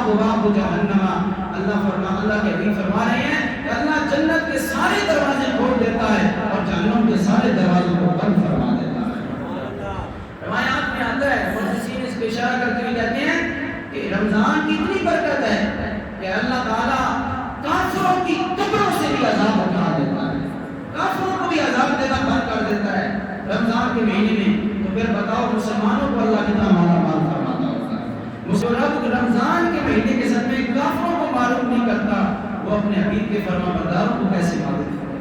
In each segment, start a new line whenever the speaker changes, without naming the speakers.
ابواب جہنم، اللہ کے حبیب فرما رہے ہیں کہ اللہ جنت کے سارے دروازے کھول دیتا ہے اور جہنم کے سارے دروازوں کو بند فرما دیتا ہے۔ روایات میں آتا ہے، محدثین اس کو اشارہ کرتے ہوئے کہتے ہیں کہ رمضان کی اتنی برکت ہے کہ اللہ تعالیٰ کافروں کی قبروں سے بھی عذاب اٹھا دیتا ہے، کافروں کو بھی عذاب دینا بند کر دیتا ہے رمضان کے مہینے میں۔ تو پھر بتاؤ مسلمانوں کو اللہ کتنا مالا مال فرماتا ہوگا۔ مسلمان رمضان کے مہینے کے ساتھ میں کافروں کو معلوم نہیں کرتا، وہ اپنے حبیب کے فرما برداروں کو کیسے معلوم کرے؟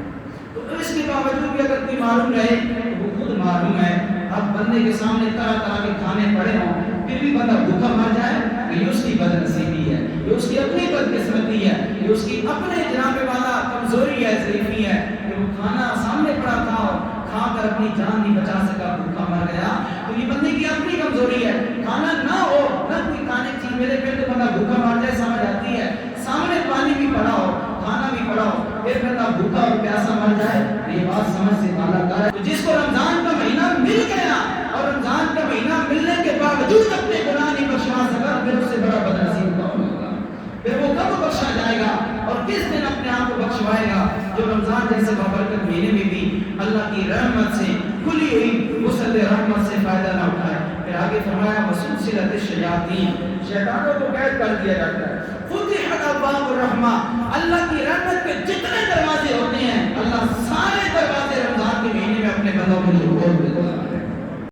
تو اس کے باوجود بھی اگر کوئی معلوم رہے تو وہ خود معلوم ہے۔ اب بندے کے سامنے طرح طرح کے کھانے پڑے ہوں، پھر بھی بندہ بھوکا مر جائے، یہ اس کی بد نصیبی ہے، یہ اس کی اپنی بدقسمتی ہے، یہ اس کی اپنے جناب والا کمزوری ہے، ضعیفی ہے کہ وہ کھانا سامنے پڑا تھا اور کھا کر اپنی جان نہیں بچا سکا، بھوکا مر گیا۔ تو یہ بندے کی اپنی کمزوری ہے، کھانا نہ ہو، نہ کوئی کھانے کی چیز ملے، پھر تو بندہ بھوکا مر جائے سمجھ آتی ہے۔ سامنے پانی بھی پڑا ہو، کھانا بھی پڑا ہو، پھر بندہ بھوکا اور پیاسا مر جائے، یہ بات سمجھ سے بالا تر ہے۔ تو جس کو رمضان کا مہینہ مل گیا اور رمضان کا مہینہ ملنے کے باوجود اپنے گناہ نہیں بخشوا سکا، پھر اس سے بڑا بدنصیب کون ہوگا؟ پھر وہ کب بخشا جائے گا اور کس دن اپنے آپ کو بخشوائے گا؟ جو رمضان جیسے بابرکت مہینے میں بھی اللہ کی رحمت سے کھلی ہوئی وسعت رحمت سے فائدہ نہ اٹھائے۔ پھر آگے فرمایا وسلسلۃ الشیاطین، شیطانوں کو قید کر دیا جاتا ہے۔ فتحت ابواب الرحمہ، اللہ کی رحمت کے جتنے دروازے ہوتے ہیں اللہ سارے دروازے رمضان کے مہینے میں اپنے بندوں کے لیے کھول دیتا ہے۔